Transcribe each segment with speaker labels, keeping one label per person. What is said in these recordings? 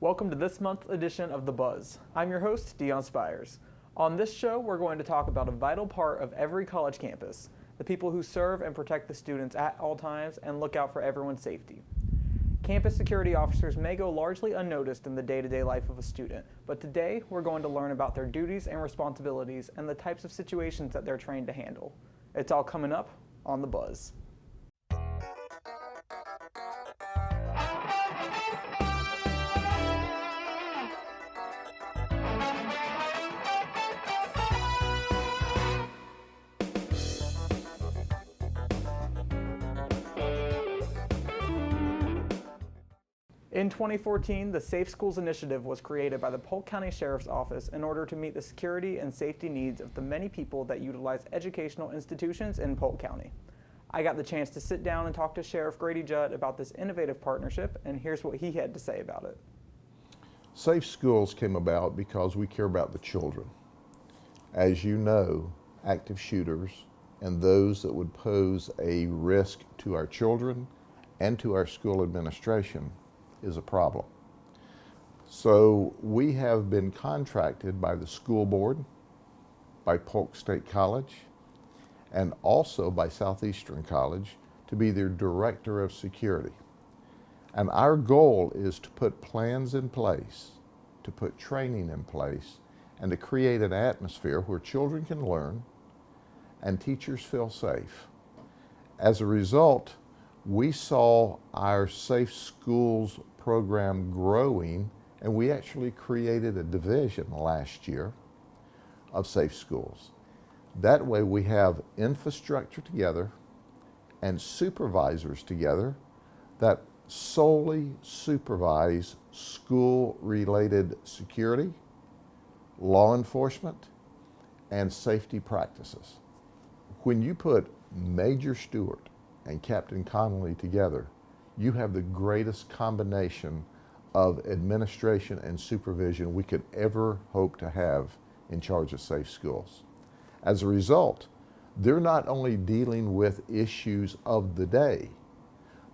Speaker 1: Welcome to this month's edition of The Buzz. I'm your host, Dion Spires. On this show, we're going to talk about a vital part of every college campus, the people who serve and protect the students at all times and look out for everyone's safety. Campus security officers may go largely unnoticed in the day-to-day life of a student, but today we're going to learn about their duties and responsibilities and the types of situations that they're trained to handle. It's all coming up on The Buzz. In 2014, the Safe Schools Initiative was created by the Polk County Sheriff's Office in order to meet the security and safety needs of the many people that utilize educational institutions in Polk County. I got the chance to sit down and talk to Sheriff Grady Judd about this innovative partnership, and here's what he had to say about it.
Speaker 2: Safe Schools came about because we care about the children. As you know, active shooters and those that would pose a risk to our children and to our school administration is a problem. So we have been contracted by the school board, by Polk State College, and also by Southeastern College to be their director of security. And our goal is to put plans in place, to put training in place, and to create an atmosphere where children can learn and teachers feel safe. As a result, we saw our Safe Schools program growing, and we actually created a division last year of Safe Schools. That way we have infrastructure together and supervisors together that solely supervise school-related security, law enforcement, and safety practices. When you put Major Stewart and Captain Connolly together, you have the greatest combination of administration and supervision we could ever hope to have in charge of Safe Schools. As a result, they're not only dealing with issues of the day,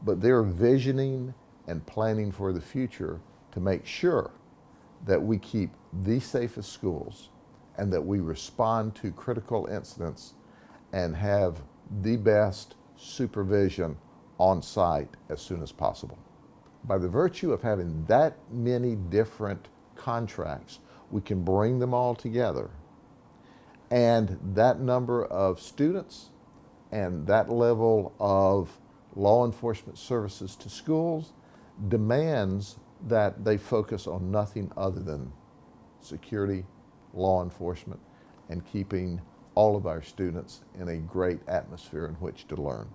Speaker 2: but they're visioning and planning for the future to make sure that we keep the safest schools and that we respond to critical incidents and have the best supervision on site as soon as possible. By the virtue of having that many different contracts, we can bring them all together. And that number of students and that level of law enforcement services to schools demands that they focus on nothing other than security, law enforcement, and keeping all of our students in a great atmosphere in which to learn.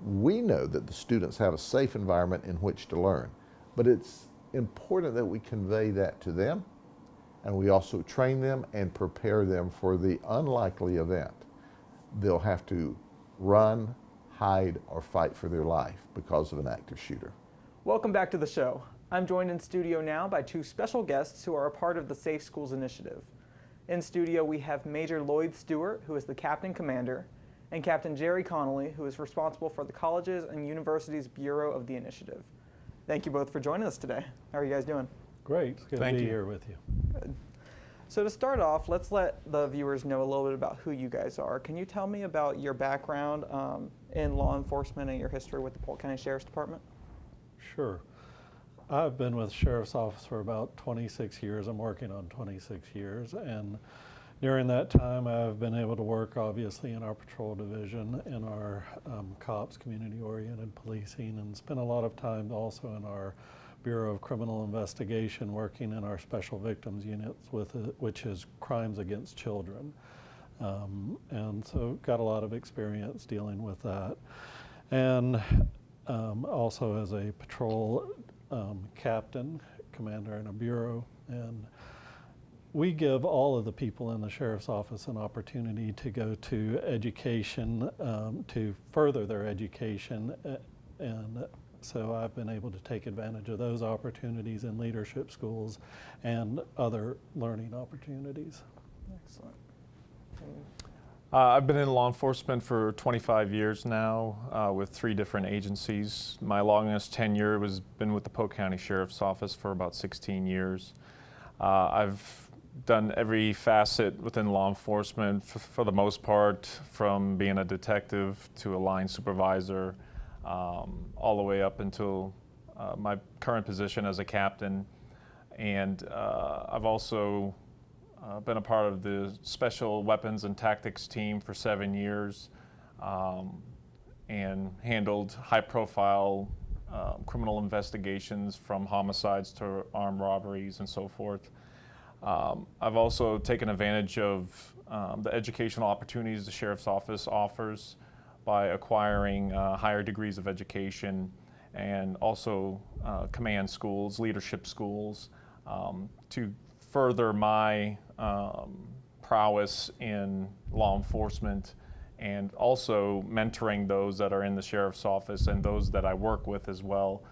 Speaker 2: We know that the students have a safe environment in which to learn, but it's important that we convey that to them, and we also train them and prepare them for the unlikely event they'll have to run, hide, or fight for their life because of an active shooter.
Speaker 1: Welcome back to the show. I'm joined in studio now by two special guests who are a part of the Safe Schools Initiative. In studio, we have Major Loyd Stewart, who is the Captain Commander, and Captain Jerry Connolly, who is responsible for the colleges and universities bureau of the initiative. Thank you both for joining us today. How are you guys doing?
Speaker 3: Great. It's good to be here with you.
Speaker 1: Good. So to start off, let's let the viewers know a little bit about who you guys are. Can you tell me about your background in law enforcement and your history with the Polk County Sheriff's Department?
Speaker 3: Sure. I've been with the Sheriff's Office for about 26 years. I'm working on 26 years. And during that time, I've been able to work, obviously, in our patrol division, in our COPS, community-oriented policing, and spent a lot of time also in our Bureau of Criminal Investigation, working in our special victims units, which is crimes against children. And so got a lot of experience dealing with that. And also as a patrol captain, commander in a bureau, and we give all of the people in the Sheriff's Office an opportunity to go to education, to further their education, and so I've been able to take advantage of those opportunities in leadership schools and other learning opportunities.
Speaker 1: Excellent.
Speaker 4: I've been in law enforcement for 25 years now with 3 different agencies. My longest tenure has been with the Polk County Sheriff's Office for about 16 years. I've done every facet within law enforcement for the most part, from being a detective to a line supervisor, all the way up until my current position as a captain. And I've also been a part of the Special Weapons and Tactics team for 7 years and handled high-profile criminal investigations from homicides to armed robberies and so forth. I've also taken advantage of the educational opportunities the Sheriff's Office offers by acquiring higher degrees of education and also command schools, leadership schools, to further my prowess in law enforcement, and also mentoring those that are in the Sheriff's Office and those that I work with as well,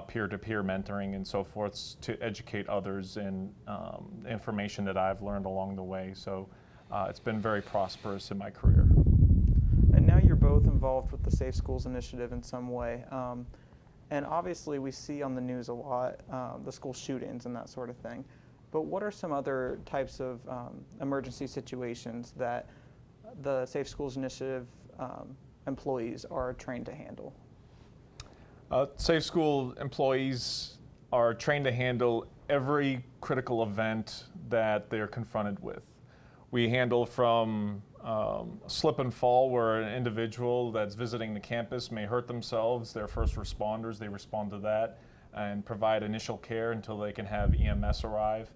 Speaker 4: peer-to-peer mentoring and so forth, to educate others in information that I've learned along the way. So it's been very prosperous in my career.
Speaker 1: And now you're both involved with the Safe Schools Initiative in some way. And obviously we see on the news a lot the school shootings and that sort of thing. But what are some other types of emergency situations that the Safe Schools Initiative employees are trained to handle?
Speaker 4: Safe School employees are trained to handle every critical event that they're confronted with. We handle from slip and fall, where an individual that's visiting the campus may hurt themselves. They're first responders, they respond to that and provide initial care until they can have EMS arrive.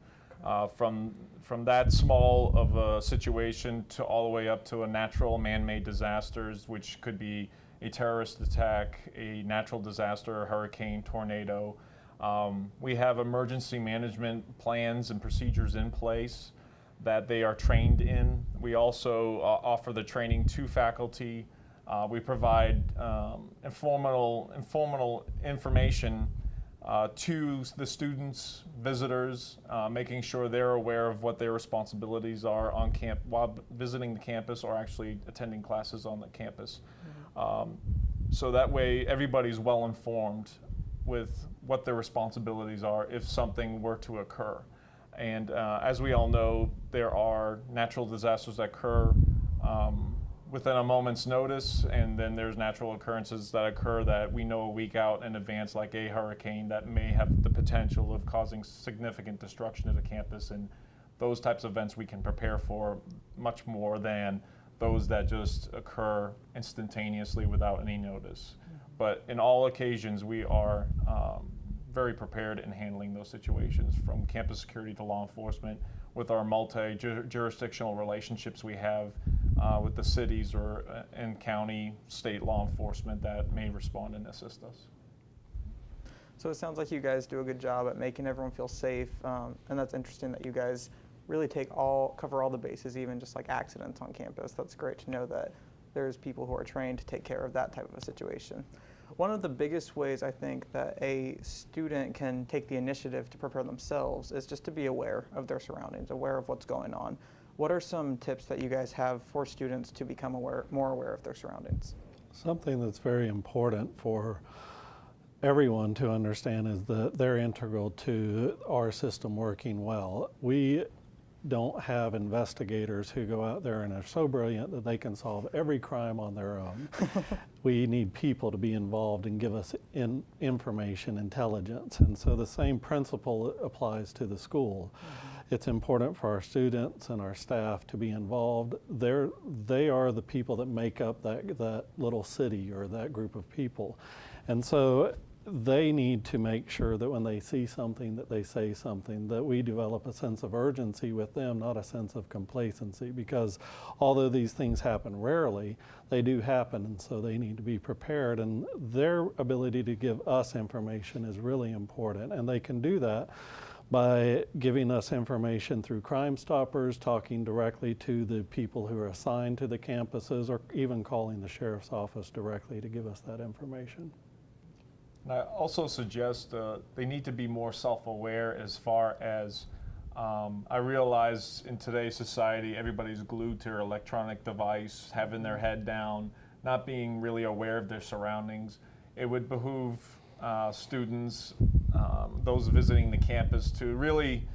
Speaker 4: From that small of a situation to all the way up to a natural man-made disasters, which could be a terrorist attack, a natural disaster, a hurricane, tornado. We have emergency management plans and procedures in place that they are trained in. We also offer the training to faculty. We provide informal information to the students, visitors, making sure they're aware of what their responsibilities are on camp while visiting the campus or actually attending classes on the campus. So that way everybody's well informed with what their responsibilities are if something were to occur. And as we all know, there are natural disasters that occur within a moment's notice, and then there's natural occurrences that occur that we know a week out in advance, like a hurricane that may have the potential of causing significant destruction of the campus. And those types of events we can prepare for much more than those that just occur instantaneously without any notice. But in all occasions, we are very prepared in handling those situations, from campus security to law enforcement, with our multi-jurisdictional relationships we have with the cities or and county, state law enforcement that may respond and assist us.
Speaker 1: So it sounds like you guys do a good job at making everyone feel safe, and that's interesting that you guys really cover all the bases, even just like accidents on campus. That's great to know that there's people who are trained to take care of that type of a situation. One of the biggest ways I think that a student can take the initiative to prepare themselves is just to be aware of their surroundings, aware of what's going on. What are some tips that you guys have for students to become more aware of their surroundings?
Speaker 3: Something that's very important for everyone to understand is that they're integral to our system working well. We don't have investigators who go out there and are so brilliant that they can solve every crime on their own. We need people to be involved and give us information, intelligence. And so the same principle applies to the school. It's important for our students and our staff to be involved. They are the people that make up that little city or that group of people. And so they need to make sure that when they see something, that they say something, that we develop a sense of urgency with them, not a sense of complacency, because although these things happen rarely, they do happen, and so they need to be prepared, and their ability to give us information is really important, and they can do that by giving us information through Crime Stoppers, talking directly to the people who are assigned to the campuses, or even calling the Sheriff's Office directly to give us that information.
Speaker 4: And I also suggest they need to be more self-aware as far as I realize in today's society, everybody's glued to their electronic device, having their head down, not being really aware of their surroundings. It would behoove students, those visiting the campus, to really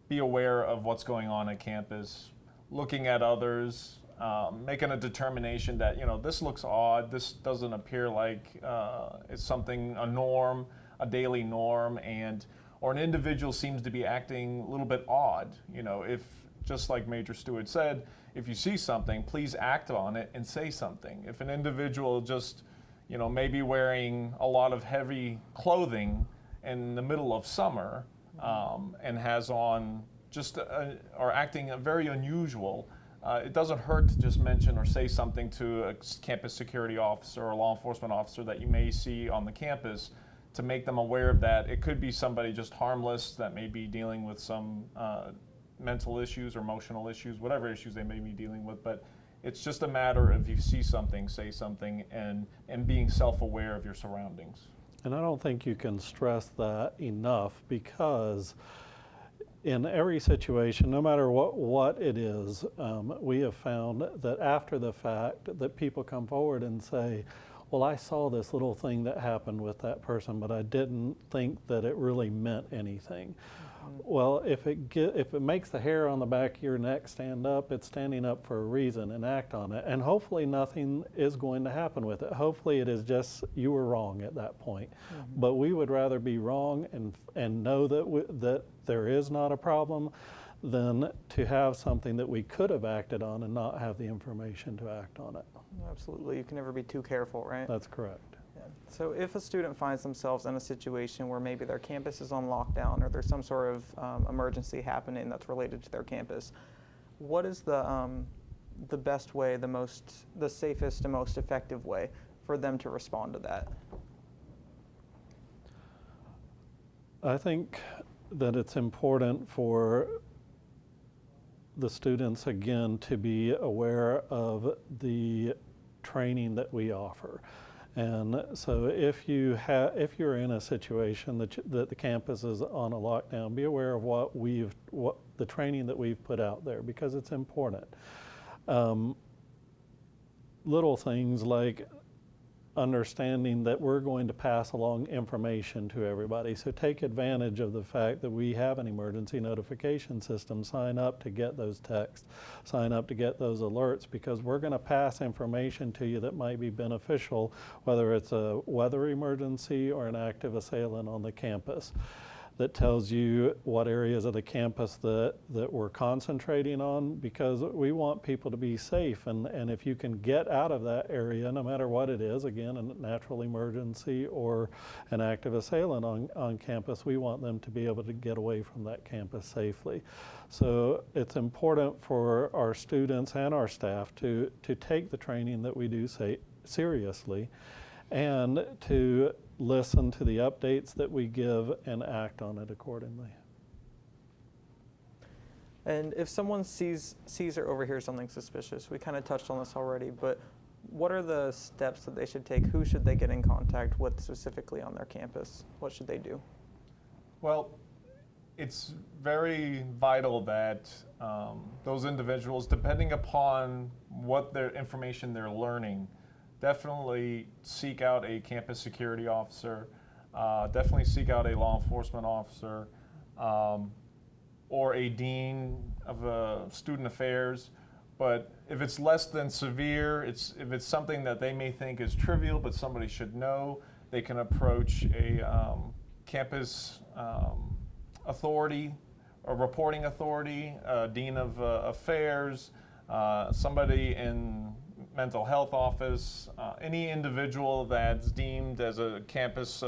Speaker 4: be aware of what's going on at campus, looking at others, making a determination that, this looks odd, this doesn't appear like it's something, a norm, a daily norm, or an individual seems to be acting a little bit odd. If, just like Major Stewart said, if you see something, please act on it and say something. If an individual just, maybe wearing a lot of heavy clothing in the middle of summer, and has on or acting very unusual, it doesn't hurt to just mention or say something to a campus security officer or a law enforcement officer that you may see on the campus, to make them aware of that. It could be somebody just harmless that may be dealing with some mental issues or emotional issues, whatever issues they may be dealing with, but it's just a matter of, if you see something, say something, and being self-aware of your surroundings.
Speaker 3: And I don't think you can stress that enough, because in every situation, no matter what it is, we have found that after the fact that people come forward and say, well, I saw this little thing that happened with that person, but I didn't think that it really meant anything. Well, if it makes the hair on the back of your neck stand up, it's standing up for a reason, and act on it. And hopefully nothing is going to happen with it. Hopefully it is just you were wrong at that point. But we would rather be wrong and know that there is not a problem than to have something that we could have acted on and not have the information to act on it.
Speaker 1: Absolutely. You can never be too careful, right?
Speaker 3: That's correct.
Speaker 1: Yeah. So if a student finds themselves in a situation where maybe their campus is on lockdown, or there's some sort of emergency happening that's related to their campus, what is the best way, the safest and most effective way for them to respond to that?
Speaker 3: I think that it's important for the students, again, to be aware of the training that we offer. And so if you're in a situation that the campus is on a lockdown, be aware of what the training that we've put out there, because it's important. Little things like understanding that we're going to pass along information to everybody. So take advantage of the fact that we have an emergency notification system. Sign up to get those texts, sign up to get those alerts, because we're going to pass information to you that might be beneficial, whether it's a weather emergency or an active assailant on the campus, that tells you what areas of the campus that we're concentrating on, because we want people to be safe. And if you can get out of that area, no matter what it is, again, a natural emergency or an active assailant on campus, we want them to be able to get away from that campus safely. So it's important for our students and our staff to take the training that we do seriously, and to listen to the updates that we give and act on it accordingly.
Speaker 1: And if someone sees or overhears something suspicious, we kind of touched on this already, but what are the steps that they should take? Who should they get in contact with specifically on their campus? What should they do?
Speaker 4: Well, it's very vital that those individuals, depending upon what their information they're learning, definitely seek out a campus security officer, definitely seek out a law enforcement officer, or a dean of student affairs. But if it's less than severe, if it's something that they may think is trivial but somebody should know, they can approach a campus authority, a reporting authority, a dean of affairs, somebody in mental health office, any individual that's deemed as a campus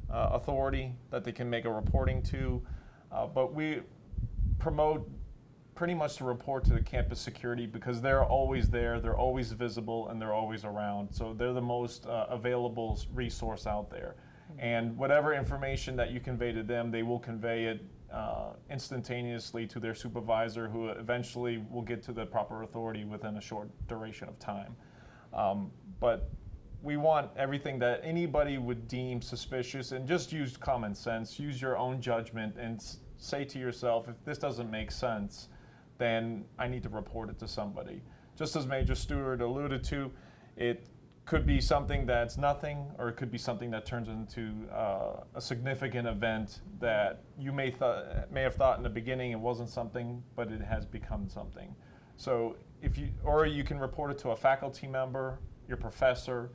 Speaker 4: authority that they can make a reporting to. But we promote pretty much to report to the campus security, because they're always there, they're always visible, and they're always around. So they're the most available resource out there. And whatever information that you convey to them, they will convey it instantaneously to their supervisor, who eventually will get to the proper authority within a short duration of time. But we want everything that anybody would deem suspicious, and just use common sense, use your own judgment, and say to yourself, if this doesn't make sense, then I need to report it to somebody. Just as Major Stewart alluded to, it could be something that's nothing, or it could be something that turns into a significant event that you may have thought in the beginning it wasn't something, but it has become something. So you can report it to a faculty member, your professor,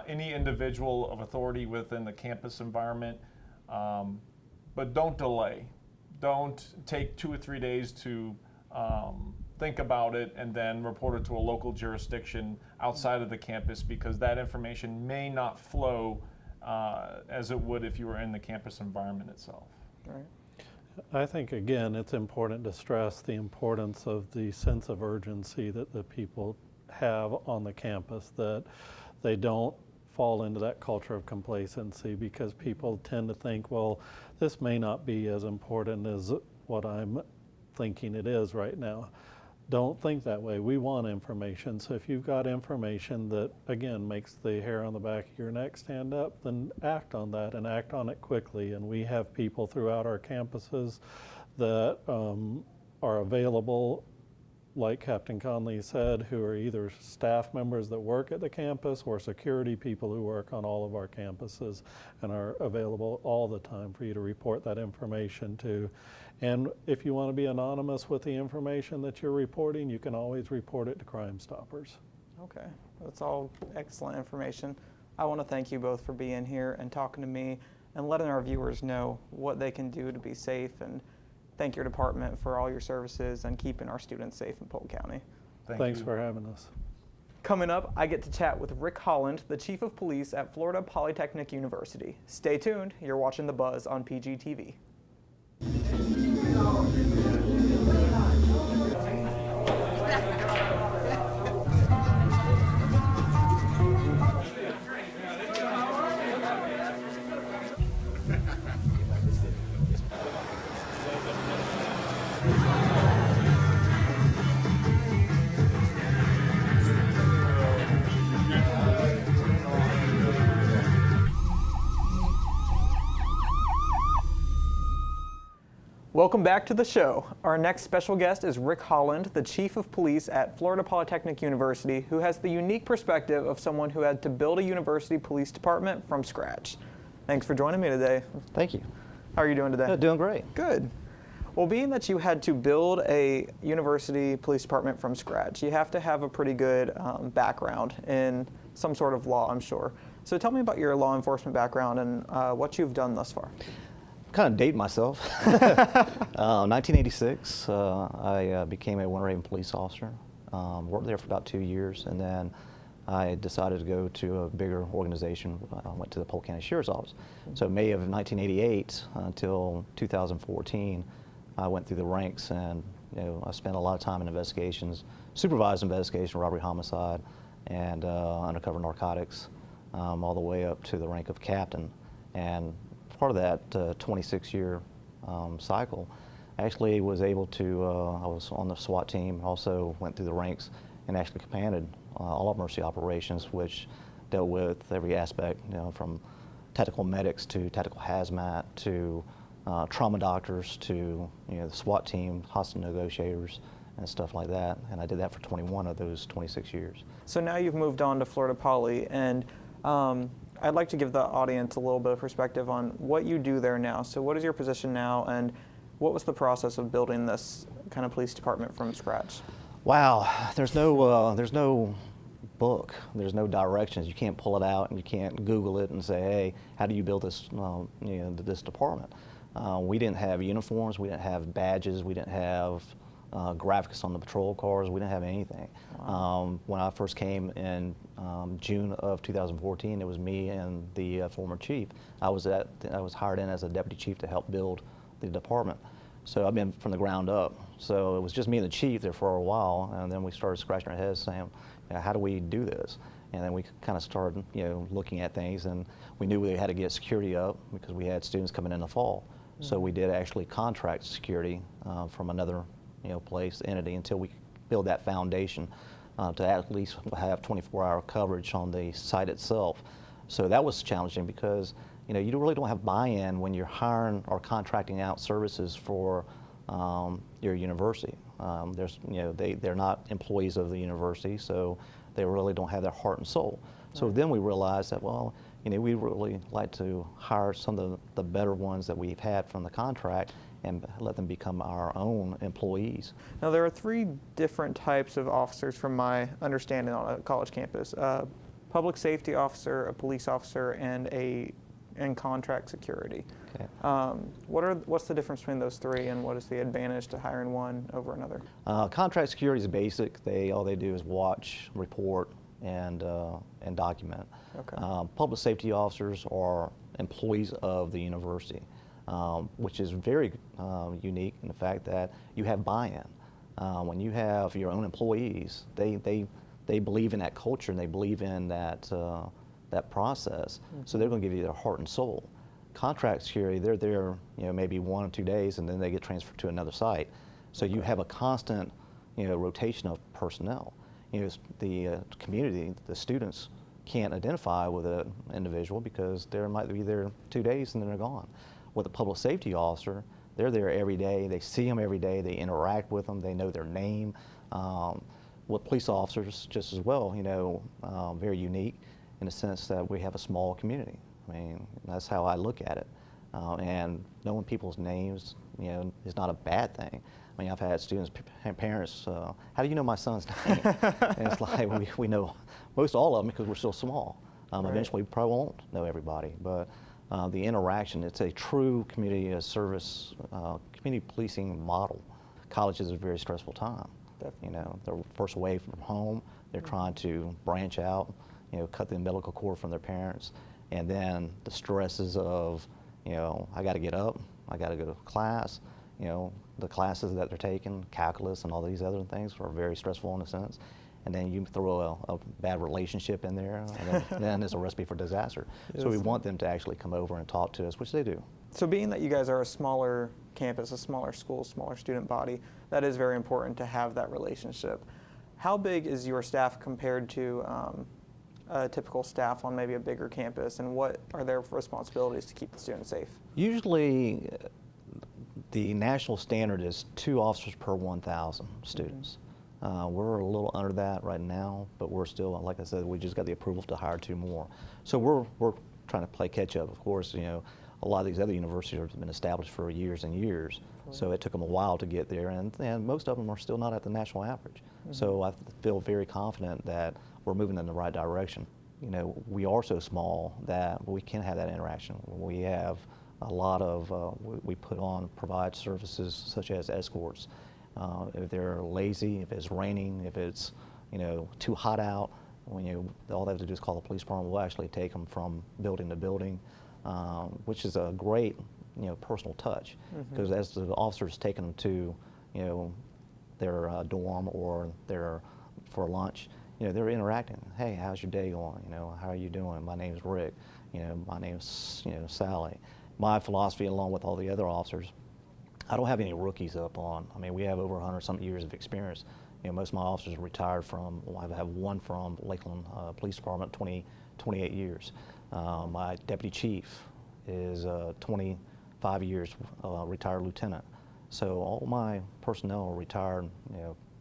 Speaker 4: any individual of authority within the campus environment, but don't delay. Don't take 2 or 3 days to think about it and then report it to a local jurisdiction outside of the campus, because that information may not flow as it would if you were in the campus environment itself.
Speaker 1: Right.
Speaker 3: I think, again, it's important to stress the importance of the sense of urgency that the people have on the campus, that they don't fall into that culture of complacency, because people tend to think, well, this may not be as important as what I'm thinking it is right now. Don't think that way. We want information. So if you've got information that, again, makes the hair on the back of your neck stand up, then act on that and act on it quickly. And we have people throughout our campuses that are available, like Captain Connolly said, who are either staff members that work at the campus or security people who work on all of our campuses and are available all the time for you to report that information to. And if you want to be anonymous with the information that you're reporting, you can always report it to Crime Stoppers.
Speaker 1: Okay, that's all excellent information. I want to thank you both for being here and talking to me and letting our viewers know what they can do to be safe, and thank your department for all your services and keeping our students safe in Polk County.
Speaker 3: Thanks for having us.
Speaker 1: Coming up, I get to chat with Rick Holland, the Chief of Police at Florida Polytechnic University. Stay tuned. You're watching The Buzz on PGTV. Welcome back to the show. Our next special guest is Rick Holland, the Chief of Police at Florida Polytechnic University, who has the unique perspective of someone who had to build a university police department from scratch. Thanks for joining me today.
Speaker 5: Thank you.
Speaker 1: How are you doing today?
Speaker 5: Doing great.
Speaker 1: Good. Well, being that you had to build a university police department from scratch, you have to have a pretty good background in some sort of law, I'm sure. So tell me about your law enforcement background and what you've done thus far.
Speaker 5: Kind of date myself. 1986, I became a Winter Haven police officer. Worked there for about 2 years, and then I decided to go to a bigger organization. I went to the Polk County Sheriff's Office. So May of 1988 until 2014, I went through the ranks, and I spent a lot of time in investigations, supervised investigation, robbery, homicide, and undercover narcotics, all the way up to the rank of captain. And part of that 26-year cycle, I actually was able to, I was on the SWAT team, also went through the ranks and actually commanded all of emergency operations, which dealt with every aspect, from tactical medics to tactical hazmat to trauma doctors to the SWAT team, hostage negotiators, and stuff like that. And I did that for 21 of those 26 years.
Speaker 1: So now you've moved on to Florida Poly, and I'd like to give the audience a little bit of perspective on what you do there now. So what is your position now, and what was the process of building this kind of police department from scratch?
Speaker 5: Wow, there's no book, there's no directions. You can't pull it out and you can't Google it and say, hey, how do you build this, this department? We didn't have uniforms, we didn't have badges, we didn't have graphics on the patrol cars, we didn't have anything. Wow. When I first came in June of 2014, it was me and the former chief. I was hired in as a deputy chief to help build the department. So I've been from the ground up. So it was just me and the chief there for a while, and then we started scratching our heads saying, how do we do this? And then we kind of started, looking at things, and we knew we had to get security up because we had students coming in the fall. Mm-hmm. So we did actually contract security from another place, entity, until we build that foundation to at least have 24-hour coverage on the site itself. So that was challenging because you really don't have buy-in when you're hiring or contracting out services for your university. They're not employees of the university, so they really don't have their heart and soul. So then we realized that, well, we really like to hire some of the better ones that we've had from the contract and let them become our own employees.
Speaker 1: Now, there are 3 different types of officers from my understanding on a college campus. Public safety officer, a police officer, and contract security.
Speaker 5: Okay.
Speaker 1: What's the difference between those 3, and what is the advantage to hiring one over another?
Speaker 5: Contract security is basic. All they do is watch, report, and document.
Speaker 1: Okay.
Speaker 5: Public safety officers are employees of the university, which is very unique in the fact that you have buy-in. When you have your own employees, they believe in that culture and they believe in that process. So they're going to give you their heart and soul. Contract security, they're there, maybe 1 or 2 days, and then they get transferred to another site. So you have a constant, rotation of personnel. The community, the students can't identify with an individual because they might be there 2 days and then they're gone. With a public safety officer, they're there every day. They see them every day. They interact with them. They know their name. With police officers, just as well, very unique in the sense that we have a small community. I mean, that's how I look at it. And knowing people's names, is not a bad thing. I mean, I've had students and parents, how do you know my son's name? And it's like, we know most all of them because we're still small.
Speaker 1: Right.
Speaker 5: Eventually, we probably won't know everybody, but the interaction, it's a true community service, community policing model. College is a very stressful time.
Speaker 1: Definitely.
Speaker 5: They're first away from home, they're trying to branch out, cut the umbilical cord from their parents, and then the stresses of, I got to get up, I got to go to class, the classes that they're taking, calculus and all these other things are very stressful in a sense. And then you throw a bad relationship in there, and then it's a recipe for disaster.
Speaker 1: Yes.
Speaker 5: So we want them to actually come over and talk to us, which they do.
Speaker 1: So being that you guys are a smaller campus, a smaller school, smaller student body, that is very important to have that relationship. How big is your staff compared to a typical staff on maybe a bigger campus, and what are their responsibilities to keep the students safe?
Speaker 5: Usually, the national standard is 2 officers per 1,000 students. We're a little under that right now, but we're still, like I said, we just got the approval to hire 2 more. So we're trying to play catch up. Of course, a lot of these other universities have been established for years and years, so it took them a while to get there, and most of them are still not at the national average. So I feel very confident that we're moving in the right direction. We are so small that we can have that interaction. We have a lot of, we provide services such as escorts. If they're lazy, if it's raining, if it's too hot out, all they have to do is call the police department. We'll actually take them from building to building, which is a great personal touch, because as the officers taking them to their dorm or for lunch, they're interacting. Hey, how's your day going? How are you doing? My name's Rick. My name's Sally. My philosophy, along with all the other officers, I don't have any rookies up on. I mean, we have over 100-something years of experience. Most of my officers are retired from, I have one from Lakeland Police Department, 28 years. My deputy chief is 25 years retired lieutenant. So all my personnel are retired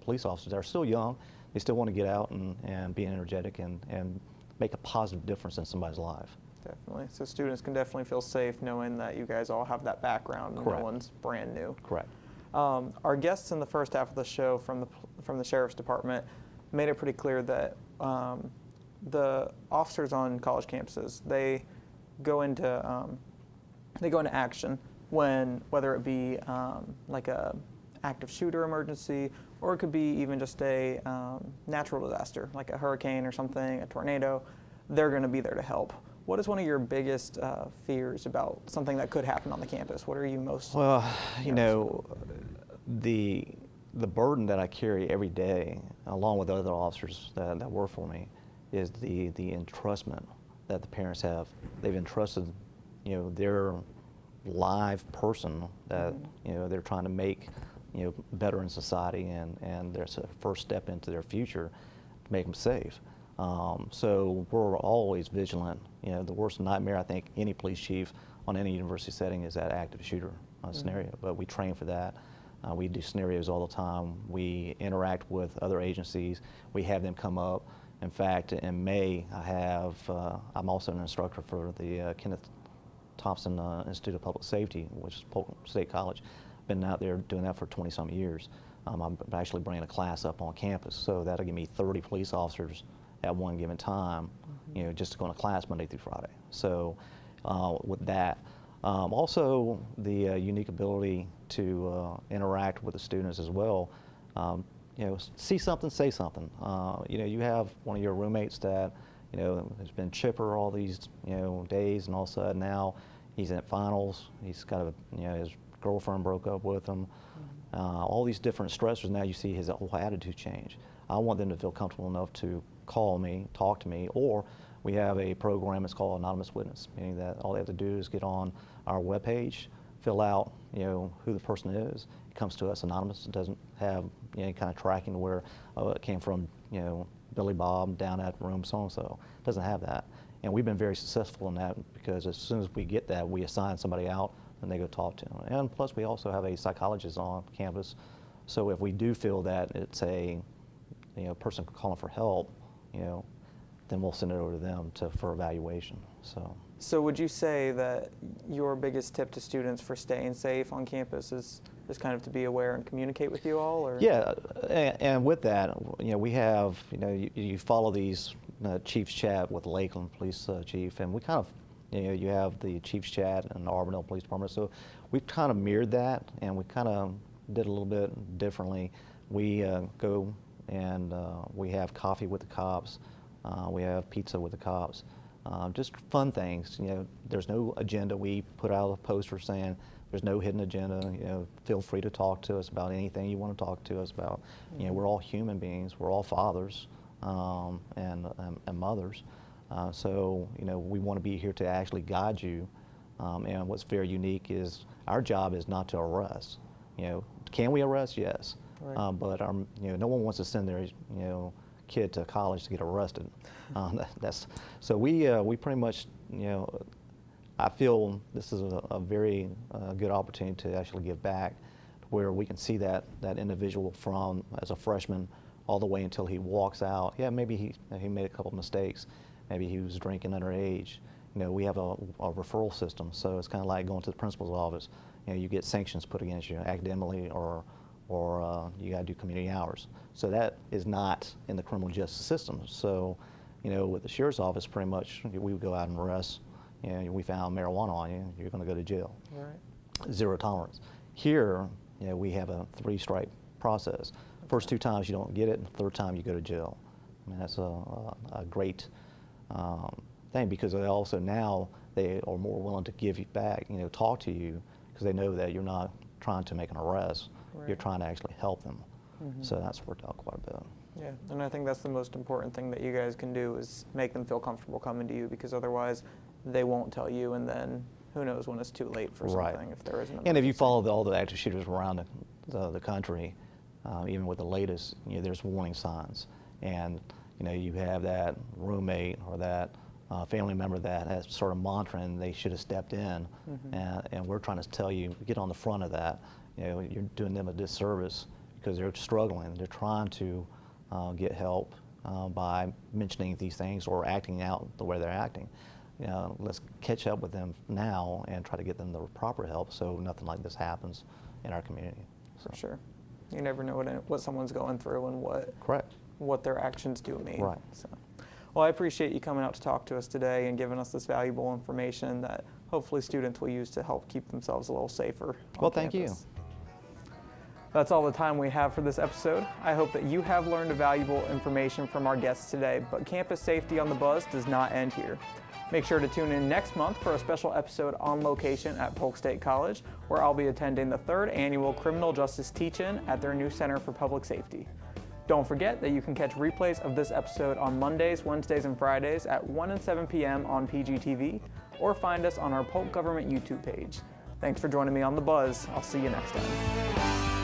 Speaker 5: police officers. They're still young. They still want to get out and be energetic and make a positive difference in somebody's life.
Speaker 1: Definitely. So students can definitely feel safe knowing that you guys all have that background and
Speaker 5: Correct.
Speaker 1: no one's brand new.
Speaker 5: Correct.
Speaker 1: Our guests in the first half of the show from the Sheriff's Department made it pretty clear that the officers on college campuses, they go into action whether it be like a active shooter emergency, or it could be even just a natural disaster like a hurricane or something, a tornado. They're going to be there to help. What is one of your biggest fears about something that could happen on the campus? What are you most?
Speaker 5: Well, the burden that I carry every day, along with other officers that work for me, is the entrustment that the parents have. They've entrusted, their live person that they're trying to make, better in society, and there's a first step into their future to make them safe. So we're always vigilant. The worst nightmare I think any police chief on any university setting is that active shooter scenario, but we train for that. We do scenarios all the time. We interact with other agencies. We have them come up. In fact, in May, I'm also an instructor for the Kenneth Thompson Institute of Public Safety, which is Polk State College. Been out there doing that for 20-some years. I'm actually bringing a class up on campus, so that'll give me 30 police officers at one given time, just to go to class Monday through Friday. So with that, also the unique ability to interact with the students as well. See something, say something. You have one of your roommates that has been chipper all these days, and all of a sudden now he's in finals. He's got his girlfriend broke up with him. All these different stressors. Now you see his whole attitude change. I want them to feel comfortable enough to call me, talk to me, or we have a program. It's called Anonymous Witness, meaning that all they have to do is get on our webpage, fill out who the person is. It comes to us anonymous. It doesn't have any kind of tracking to where it came from Billy Bob down at room so and so. It doesn't have that, and we've been very successful in that because as soon as we get that, we assign somebody out and they go talk to them. And plus, we also have a psychologist on campus, so if we do feel that it's a person calling for help, then we'll send it over to them for evaluation.
Speaker 1: So would you say that your biggest tip to students for staying safe on campus is kind of to be aware and communicate with you all? Or?
Speaker 5: Yeah, and with that, we have, you follow these chief's chat with Lakeland Police Chief, and we kind of, you have the chief's chat and the Auburndale Police Department, so we kind of mirrored that, and we kind of did a little bit differently. We go and we have coffee with the cops. We have pizza with the cops. Just fun things. There's no agenda. We put out a poster saying there's no hidden agenda. Feel free to talk to us about anything you want to talk to us about. We're all human beings. We're all fathers and mothers. So we want to be here to actually guide you. And what's very unique is our job is not to arrest. Can we arrest? Yes. Right. But no one wants to send their kid to college to get arrested. So we pretty much I feel this is a very good opportunity to actually give back, where we can see that individual from as a freshman all the way until he walks out. Yeah, maybe he made a couple of mistakes. Maybe he was drinking underage. We have a referral system, so it's kind of like going to the principal's office. You get sanctions put against you academically, or you got to do community hours. So that is not in the criminal justice system. So, with the sheriff's office, pretty much we would go out and arrest. We found marijuana on you, you're going to go to jail. Right. Zero tolerance. Here, we have a 3-strike process. First 2 times you don't get it, and the 3rd time you go to jail. I mean, that's a great thing, because they also now they are more willing to give you back, talk to you, because they know that you're not trying to make an arrest. Right. You're trying to actually help them. Mm-hmm. So that's worked out quite a bit.
Speaker 1: Yeah, and I think that's the most important thing that you guys can do is make them feel comfortable coming to you, because otherwise they won't tell you, and then who knows when it's too late for something. Right. If there isn't.
Speaker 5: And if you follow all the active shooters around the country, even with the latest, there's warning signs, and you have that roommate or that family member that has sort of monitoring they should have stepped in, mm-hmm. and we're trying to tell you, get on the front of that. You're doing them a disservice because they're struggling. They're trying to get help by mentioning these things or acting out the way they're acting. Let's catch up with them now and try to get them the proper help so nothing like this happens in our community. So.
Speaker 1: For sure. You never know what someone's going through and what their actions do mean.
Speaker 5: Right.
Speaker 1: So. Well, I appreciate you coming out to talk to us today and giving us this valuable information that hopefully students will use to help keep themselves a little safer.
Speaker 5: Well, thank you.
Speaker 1: That's all the time we have for this episode. I hope that you have learned valuable information from our guests today, but campus safety on the Buzz does not end here. Make sure to tune in next month for a special episode on location at Polk State College, where I'll be attending the 3rd annual Criminal Justice Teach-In at their new Center for Public Safety. Don't forget that you can catch replays of this episode on Mondays, Wednesdays, and Fridays at 1 and 7 p.m. on PGTV, or find us on our Polk Government YouTube page. Thanks for joining me on The Buzz. I'll see you next time.